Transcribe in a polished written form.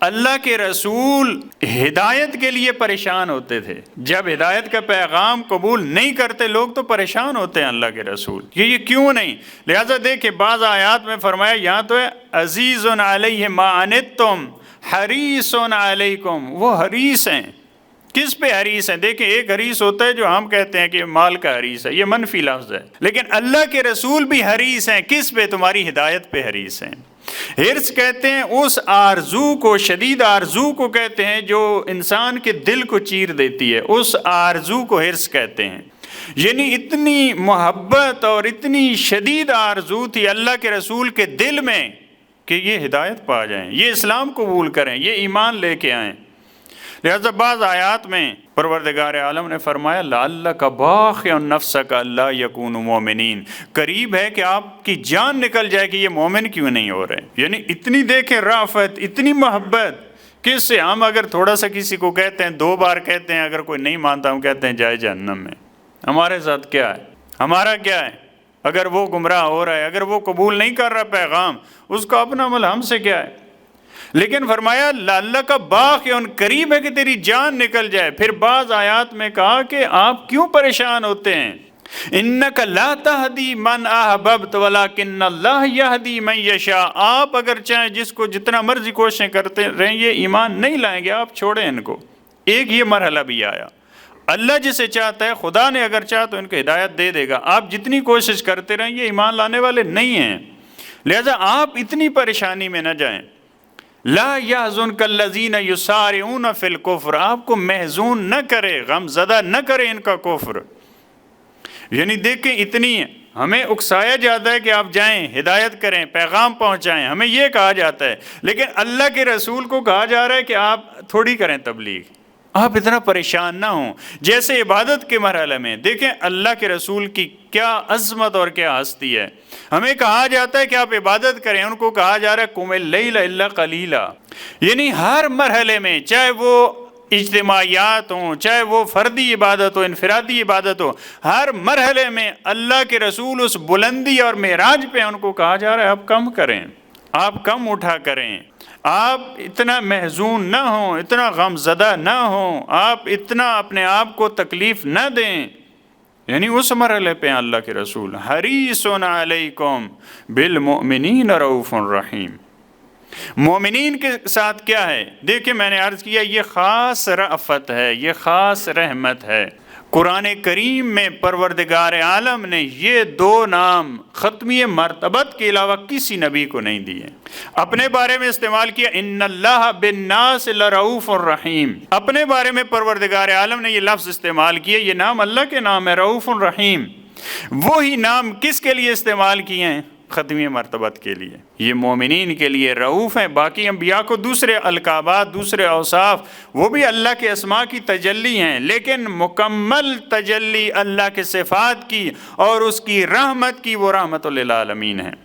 اللہ کے رسول ہدایت کے لیے پریشان ہوتے تھے، جب ہدایت کا پیغام قبول نہیں کرتے لوگ تو پریشان ہوتے ہیں اللہ کے رسول، یہ کیوں نہیں؟ لہٰذا دیکھیں بعض آیات میں فرمایا، یہاں تو ہے عزیز علیہ ما عنتم حریص علیکم، وہ حریص ہیں، کس پہ حریص ہیں؟ دیکھیں ایک حریص ہوتا ہے جو ہم کہتے ہیں کہ مال کا حریص ہے، یہ منفی لفظ ہے، لیکن اللہ کے رسول بھی حریص ہیں، کس پہ؟ تمہاری ہدایت پہ حریص ہیں۔ حرص کہتے ہیں اس آرزو کو، شدید آرزو کو کہتے ہیں جو انسان کے دل کو چیر دیتی ہے، اس آرزو کو حرص کہتے ہیں۔ یعنی اتنی محبت اور اتنی شدید آرزو تھی اللہ کے رسول کے دل میں کہ یہ ہدایت پا جائیں، یہ اسلام قبول کریں، یہ ایمان لے کے آئیں۔ لہذا بعض آیات میں پروردگار عالم نے فرمایا لعلک باخع نفسک الا یکونوا مؤمنین، قریب ہے کہ آپ کی جان نکل جائے کہ یہ مومن کیوں نہیں ہو رہے۔ یعنی اتنی دیکھیں رافت، اتنی محبت، کس سے؟ ہم اگر تھوڑا سا کسی کو کہتے ہیں، 2 بار کہتے ہیں، اگر کوئی نہیں مانتا ہم کہتے ہیں جائے جہنم میں۔ ہمارے ساتھ کیا ہے؟ ہمارا کیا ہے؟ اگر وہ گمراہ ہو رہا ہے، اگر وہ قبول نہیں کر رہا پیغام، اس کا اپنا عمل، ہم سے کیا ہے؟ لیکن فرمایا لعلک باخع، قریب ہے کہ تیری جان نکل جائے۔ پھر بعض آیات میں کہا کہ آپ کیوں پریشان ہوتے ہیں؟ انک لا تہدی من احببت ولکن اللہ یہدی من یشاء، آپ اگر چاہیں جس کو جتنا مرضی کوششیں کرتے رہیں یہ ایمان نہیں لائیں گے، آپ چھوڑیں ان کو۔ ایک یہ مرحلہ بھی آیا، اللہ جسے چاہتا ہے، خدا نے اگر چاہا تو ان کو ہدایت دے دے گا، آپ جتنی کوشش کرتے رہیں یہ ایمان لانے والے نہیں ہیں، لہذا آپ اتنی پریشانی میں نہ جائیں۔ لا يحزنك الذين يسارعون في الكفر، آپ کو محزون نہ کرے، غم زدہ نہ کرے ان کا کفر۔ یعنی دیکھیں اتنی ہمیں اکسایا جاتا ہے کہ آپ جائیں، ہدایت کریں، پیغام پہنچائیں، ہمیں یہ کہا جاتا ہے، لیکن اللہ کے رسول کو کہا جا رہا ہے کہ آپ تھوڑی کریں تبلیغ، آپ اتنا پریشان نہ ہوں۔ جیسے عبادت کے مرحلے میں دیکھیں اللہ کے رسول کی کیا عظمت اور کیا ہستی ہے، ہمیں کہا جاتا ہے کہ آپ عبادت کریں، ان کو کہا جا رہا ہے قم اللیل الا قلیلا۔ یعنی ہر مرحلے میں، چاہے وہ اجتماعیات ہوں، چاہے وہ فردی عبادت ہو، انفرادی عبادت ہو، ہر مرحلے میں اللہ کے رسول اس بلندی اور معراج پہ ان کو کہا جا رہا ہے آپ کم کریں، آپ کم اٹھا کریں، آپ اتنا محزون نہ ہوں، اتنا غم زدہ نہ ہوں، آپ اتنا اپنے آپ کو تکلیف نہ دیں۔ یعنی اس مرحلے پہ اللہ کے رسول حریص علیکم بالمؤمنین رؤوف رحیم، مومنین کے ساتھ کیا ہے؟ دیکھیں میں نے عرض کیا یہ خاص رأفت ہے، یہ خاص رحمت ہے۔ قرآن کریم میں پروردگار عالم نے یہ 2 نام ختمی مرتبت کے علاوہ کسی نبی کو نہیں دیے۔ اپنے بارے میں استعمال کیا ان اللہ بالناس لرؤوف الرحیم، اپنے بارے میں پروردگار عالم نے یہ لفظ استعمال کیا، یہ نام اللہ کے نام ہے رؤوف الرحیم۔ وہی نام کس کے لیے استعمال کیے ہیں؟ ختمی مرتبت کے لیے، یہ مومنین کے لیے رؤوف ہیں۔ باقی انبیاء کو دوسرے القابات، دوسرے اوصاف، وہ بھی اللہ کے اسماء کی تجلی ہیں، لیکن مکمل تجلی اللہ کے صفات کی اور اس کی رحمت کی، وہ رحمت للعالمین ہیں۔